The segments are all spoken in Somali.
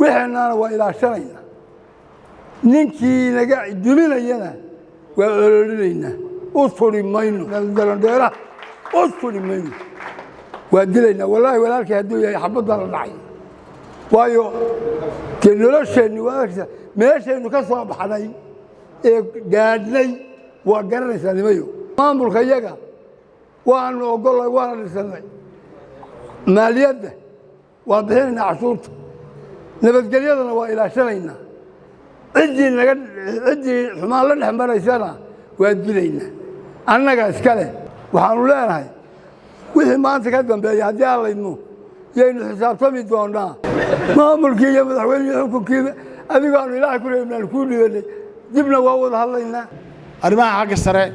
وحنا وإلى شرينا ننكي نجا دمنا ينا وقلنا أصفر ماينو الدرنديرة أصفر ماينو ودلنا والله ولا كهدو يحبط على العين وايو كنولشني وارث ماشي إنه كسب حناي قادني وقرن سلميو ما أمر خيجا وأنا أقول وأنا لسني ماليته وبحين عشورته نبت قليلنا وإلى شرينا عدي حمال الحمار سنة وادلينا أنا قاسكله وحنولنا هاي وإذا ما أنت كذب بيجي الله يمو يعني حساب تمي دونا ما ملكية مدحوين يحكم كذا أبي قالوا لا يكون من الكل جبنا وأول هاللينا أربعة حق السرع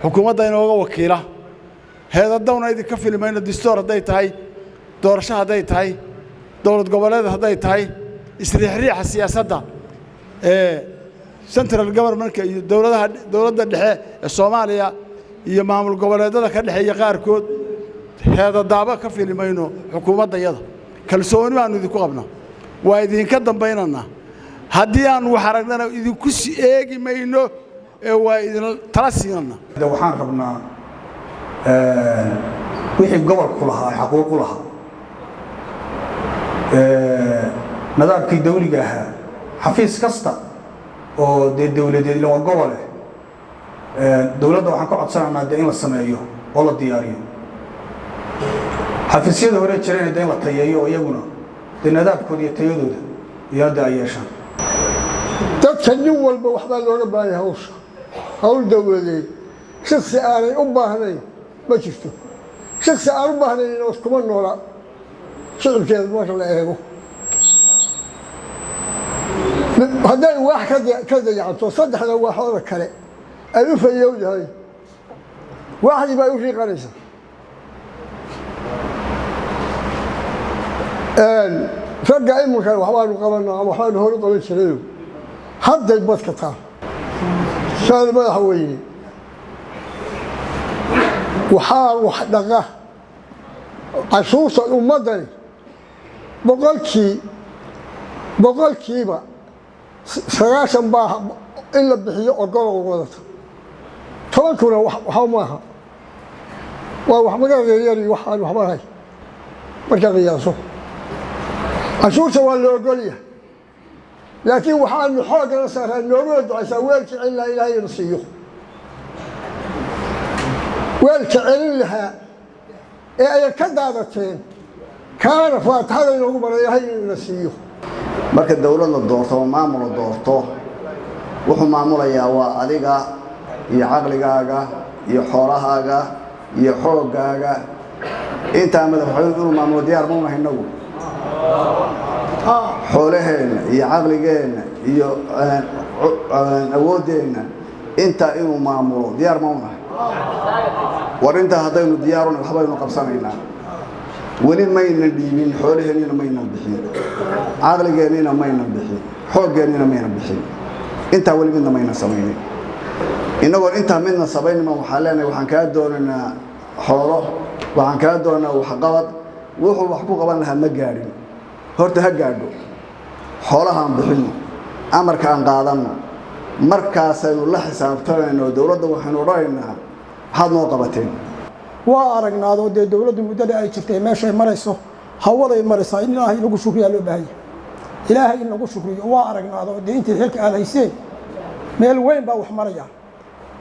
حكومة دينا وكيلة هذا الدولة إذا كفل ما الدستور هديت هاي دور شاه هديت هاي دولة قبلات هديت هاي استريح السياسة ده سنترال جوفرمنت دولة الدحيح الصومالية يمام القبلات ده كدحيح قاركود هذا الدعوة كفل ما ينو حكومة دينا كالسوني ما نذي كوبنا وإذا كدم بيننا هديان وحرقنا إذا كسي إيجي ما ينو وإذا ترسينا إذا وحنا ربنا وحي قبل كلها حقوق كلها نظام كي دولي جاها حفيز كستا أو الدولة دي لو قبله دولة ده وحنا قعد سنة دين السمايو ولا الديارية حفيزية دولة شرين دين الطيارية ويجونا النظام كودي تيودو يرد عيشان تتجول بوحدة لو ربنا هوش هول دولة شخص أنا أباهني ما شفته شخص أنا أباهني ناس كمان ولا شغل كذا ما شاء الله إيهو هذا واحد كذا يعني تصدق هذا واحد هذا كله ألف يوم هاي واحد يبغى يوفي قريصة فرجع أي مكان وحوالي قبلنا وحوالي هون طلع شريو حتى يبغى كتار شال ما هويني وحار وحدقة عشوص المدني بقول كيبا سراشا باه إلا بحية أقول وغلطة تركنا وحوماها وحمد غيري وحال وحماهي مركا غياسو عشوص ولا أقوليه لكن وحال نحاق نصر النورود عسوالك إلا إلهي نصيه والكعلين لها إيه كدادتين كان فاتحة ينقوم إلهي نصيه marka dawladda doorto maamul doorto wuxuu maamulayaa waa adiga iyo aqligaaga iyo xoolahaaga iyo xoogaaga inta madaxweynuhu inuu maamulo diyaar ma nahay nagu xoolaheena iyo aqligeena iyo awoodeena inta inuu maamulo diyaar ma nahay warinta hadaynu diyaar u nahay waxbaynu qabsanaynaa weli mayna dhiibin xoolaheena mayna bixin aqligeena mayna bixin xooggeena mayna bixin inta weli midna mayna sameeyeen inagoo inta midna sameeyeen waxa leenahay waxaan ka doonaynaa xoolo waxaan ka doonaynaa wax qabad wuxuu wax ku qaban lahaa ma gaarin horta ha gaadho xoolahan bixin amarka aan qaadano markaas ay la xisaabtanayno dawladda waxaanu raaynaa had noo qabateen وأرجعنا ذو الدولة المدة أي شيء ماشي مريسو هو ذي مريسا إن الله ينقو شكري له بهاي إلهي ينقو شكري وأرجعنا ذو دي أنت هلك على يسين ميل وين بروح مريا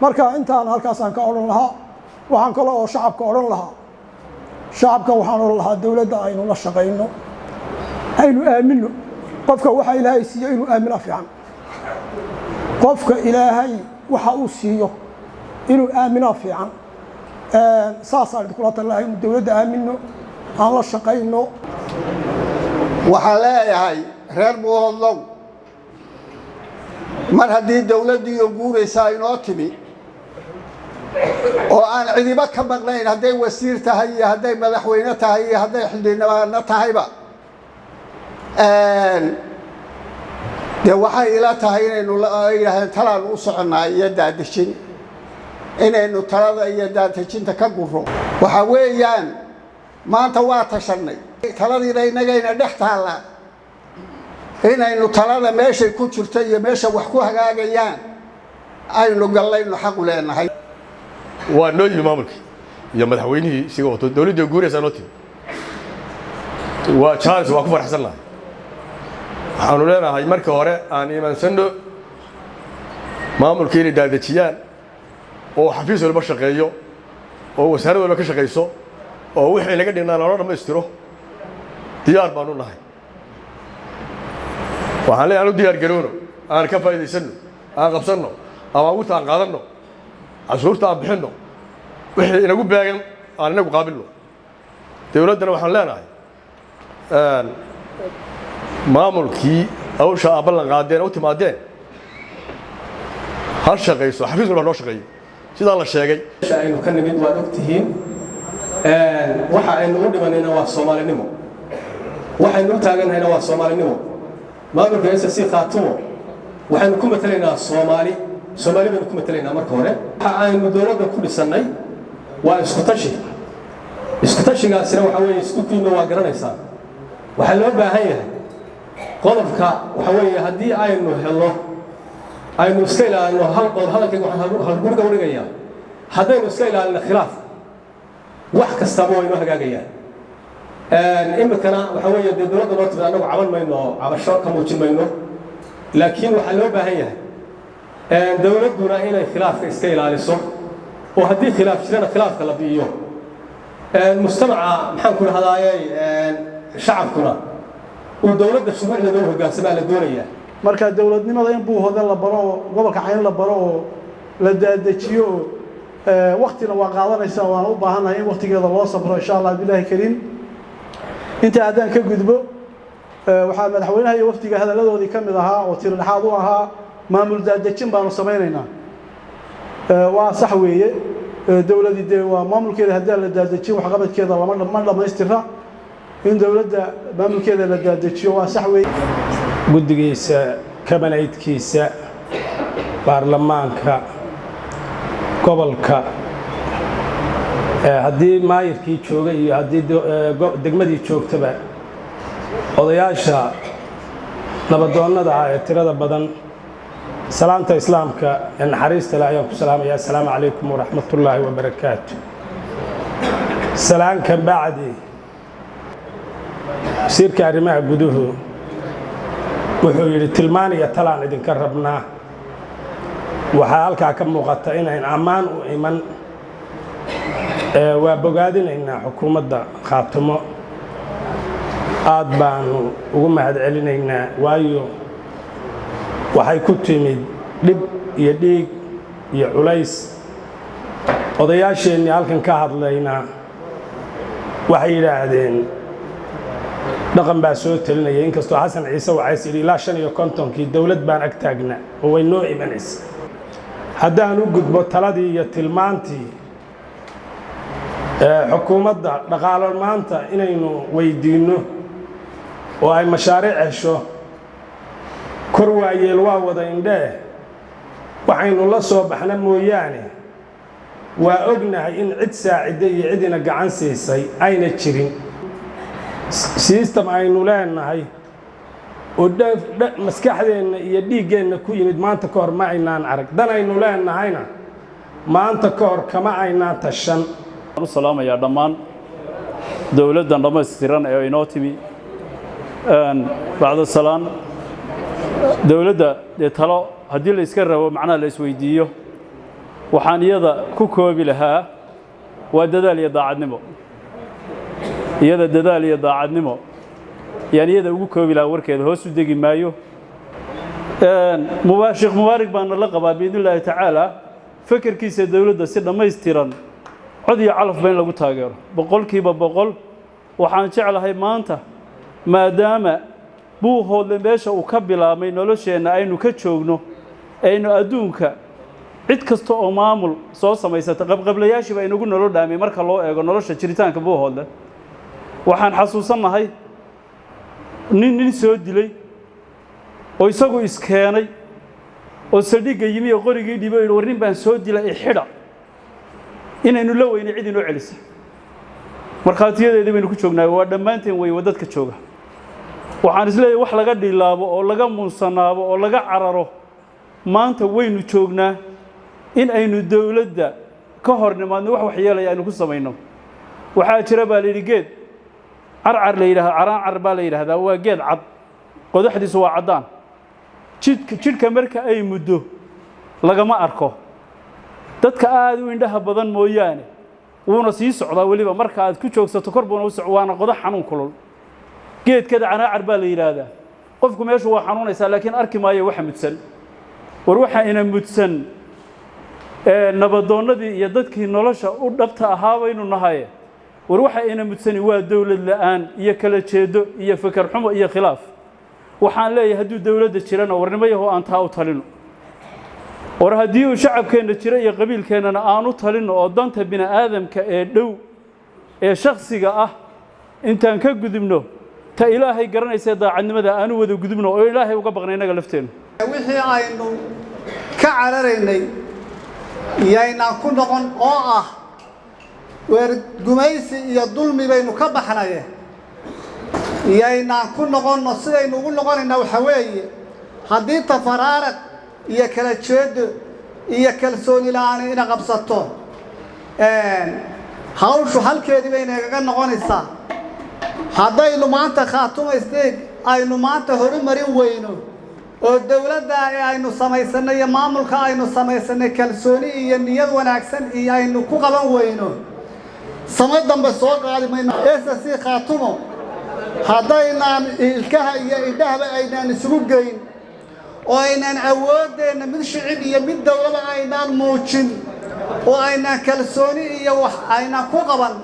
مركا أنت أنا هالكاسان كأولون لها وحن كلا شعب كأولون لها شعب كوحن لها الدولة دا إنه نشقينه إنه آمنه قفك وح إلهي سي إنه آمن في عم قفك إلهي وحأوسيه إنه آمن في عم ساسا كلها الله الدولة آمنه الله شقينه وحلاي هاي غير مهلو مر هذه الدولة دي يقول ساينوتمي وأنا عندي ما كمغنين هذي وسير تهي هذي مدحوينة تهي هذي حلينا تهيبا ده وحي إلى تهينا إنه لا ترى نوصلنا يدا دشين إنه ترى يدا دشين تكبره وحويان ما أنت واتشني ترى إذا نجينا نحتالا inaynu talada meeshay ku jirto iyo meesha wax ku hagaagayaan aynu gallayno xaq u leenahay waa noo yimi maamulkii iyo madaxweynihii isaga wato dawladda guuraysa noo timi waa Charles waa ku faraxsanahay waxaanu leenahay marka hore aan iimaansanno maamulkii inay daadajiyaan oo xafiis walba shaqeeyo oo wasaarad walba ka shaqeyso oo wixii laga dhignaa loo dhammaystiro diyaar baanu nahay waxaan leeyahay diyaar garoono aan ka faa'iideysano aan qabsanno awaaguta aan qaadanno cashuurta aan bixinno wixii inagu baagan aan inagu qaabilno dawladdana waxaan leenahay maamulkii hawsha aad ballan qaadeen u timaadeen ha shaqeyso xafiis walba loo shaqeeyo sidaa la sheegay aynu ka nimid waad ogtihiin waxa aynu u dhimanayna waa Soomaalinimo waxaynu u taaganahayna waa Soomaalinimo maamulka SSC Khaatumo waxaynu ku matalaynaa Soomaali baynu ku matalaynaa marka hore waxa aynu dawladda ku dhisannay waa isku tashigaasina waxa weeye isku qiimo waa garanaysaa waxa loo baahan yahay qodobka waxa weeye haddii aynu helno aynu iska ilaalino hadalkayga waxaan guriga wareegayaa haddaynu iska ilaalino khilaaf wax kastaba waa inoo hagaagayaan imikana waxa weeye dee dawladda noo timid annagu caban mayno cabasho ka muujin mayno laakiin waxaa loo baahan yahay dawladduna inay khilaafka iska ilaaliso oo haddii khilaaf jirana khilaafka la bi'iyo mujtamaca maxaan ku dhahdayay shacabkuna uu dawladda shuruucdeeda u hoggaansamaa la doonayaa marka dawladnimada in buuhooda la baro oo gobolka Cayn la baro oo la daadajiyo waqtina waa qaadanaysa waan u baahanahay in waqtigeeda loo sabro insha Allah billahi kariim inta aadaan ka gudbo waxaa madaxweynaha iyo waftiga hadaladoodii ka mid ahaa oo tir dhaxaad u ahaa maamul daadajin baanu sameeynaa waa sax weeye dawladda waa maamulkeeda haddii la daadajiyo wax qabadkeeda lama dhamaystira in dawladda maamulkeeda la daadajiyo waa sax weeye guddigiisa kabanaydkiisa baarlamaanka gobolka haddii maayirkii jooga iyo haddii degmadii joogtaba odayaasha nabadoonnada ah ee tirada badan salaanta islaamka ee naxariista leh ayaan ku salaamayaa assalaamu calaykum waraxmatullaahi wabarakaatu salaanka bacdi wasiirka arrimaha guduhu wuxuu yidhi tilmaan iyo talaan idinka rabnaa waxaa halkaa ka muuqata inayn ammaan u iman waa bogaadinaynaa xukuumadda Khaatumo aad baanu ugu mahadcelinaynaa waayo waxay ku timid dhib iyo dhiig iyo culays odayaasheenii halkan ka hadlayna waxay yidhaahdeen dhaqan baa soo talinaya inkastoo Xasan Ciise wacays yidhi ilaa 55kii dawlad baan ag taagnaa oo way noo imanaysa haddaan u gudbo taladii iyo tilmaantii xukuumadda dhaqaalo maanta inaynu weydiinno oo ay mashaariic hesho kor waayeel waa wada indhee waxaynu la soo baxna mooyaane waa ognahay in cid saaciday iyo cidina gacan siisay ayna jirin system aynu leenahay oo maskaxdeenna iyo dhiiggeenna ku yimid maanta ka hor ma aynaan arag dan aynu leenahayna maanta ka hor kama aynaan tashan u salaamayaa dhammaan dawladdan dhammaystiran ee inoo timi bacda salaan dawladda dee talo haddii la iska rabo macnaha la isweydiiyo waxaan iyada ku koobi lahaa waa dadaal iyo daacadnimo iyada dadaal iyo daacadnimo yani iyada ugu koobi lahaa warkeeda hoos u degi maayo sheekh mubaarak baana la qabaa biidnillaahi tacaala fakarkiisa dawladda si dhammaystiran cod iyo calafba in lagu taageero boqolkiiba boqol waxaan jeclahay maanta maadaama buuhoodle meesha uu ka bilaabmay nolosheenna aynu ka joogno aynu adduunka cid kasta oo maamul soo samaysata qabqablayaashiiba inagu nolol dhaamay marka loo eego nolosha jiritaanka buuhoodle waxaan xasuusannahay nin soo dilay oo isagu iskeenay oo saldhigga yimi oo qorigii dhibay war nin baan soo dilay xidha inaynu la weynay cid inoo celisa markhaatiyadeedii baynu ku joognaa waa dhammaanteen way wadadka jooga waxaan isleeyahay wax laga dhilaabo oo laga munsanaabo oo laga cararo maanta waynu joognaa in aynu dawladda ka hor nimaadno wax waxyeelaya aynu ku samayno waxaa jira baa la yidhi geed carcar la yidhaahdo caraancar baa la yidhaahdaa waa geed cad qodaxdiisu waa caddaan jidhka marka ay muddo lagama arko dadka aad u indhaha badan mooyaane wuuna sii socdaa weliba marka aad ku joogsato kor buuna u soco waana qodax xanuun kulul geedkada canaacar baa la yidhaahdaa qofku meeshu waa xanuunaysaa laakiin arki maayo waxa mudsan war waxa ina mudsan nabadoonnadii iyo dadkii nolosha u dhabta ahaa baynu nahaye war waxa ina mudsani waa dawlad la'aan iyo kala jeedo iyo fikir xumo iyo khilaaf waxaan leeyahay hadduu dawladda jirana warnimo yahow aan taa u talino war haddii uu shacabkeenna jira iyo qabiilkeennana aan u talino oo danta bini'aadamka ee dhow ee shakhsiga ah intaan ka gudubno ta ilaahay garanaysa daacadnimada aanu wada gudubno oo ilaahay uga baqnay inaga lafteennu wixii aynu ka cararaynay yaynaan ku noqon oo ah weer gumaysi iyo dulmi baynu ka baxnaye yaynaan ku noqonno sidaynu ugu noqonaynaa waxa weeye haddii tafaraaraq iyo kala jeedo iyo kalsooni la'aan ina qabsato hawshu halkeedii bay nagaga noqonaysaa haddaynu maanta khaatumaysteeg aynu maanta horumarin weyno oo dawladda ee aynu samaysanay iyo maamulka aynu samaysanay kalsooni iyo niyad wanaagsan iyo aynu ku qaban weyno samay dambe soo qaadi mayno SSC khaatumo haddaynaan ilkaha iyo indhahaba aynaan isugu geyn oo aynaan awoodeenna mid shicib iyo mid dawlada aynaan muujin oo aynaan kalsooni iyo wax aynaan ku qaban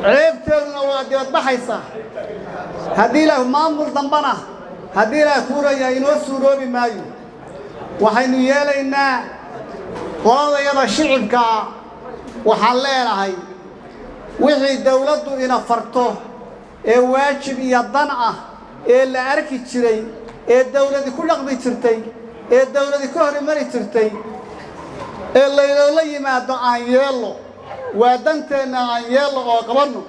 ceebteeduna waa dibadbaxaysaa haddii ilaahu maamul dambana haddii ilaahu kuuraya inoo suuroobi maayo waxaynu yeelaynaa qoladayada shicibkaa waxaan leenahay wixii dawladdu ina farto ee waajib iyo dan ah ee la arki jiray ee dawladi ku dhaqmi jirtay ee dawladi ka hormari jirtay ee laynoola yimaado aan yeello waa danteenna aan yeello oo qabanno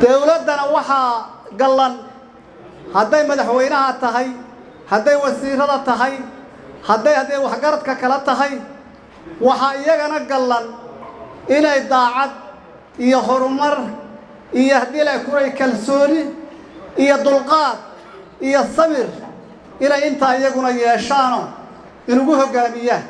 dawladdana waxaa gallan hadday madaxweynaha tahay hadday wasiirada tahay hadday waxgaradka kala tahay waxaa iyagana gallan inay daacad iyo horumar iyo haddii la kuray kalsooni iyo dulqaad iyo sabir inay intaa iyaguna yeeshaano inugu hoggaamiyaan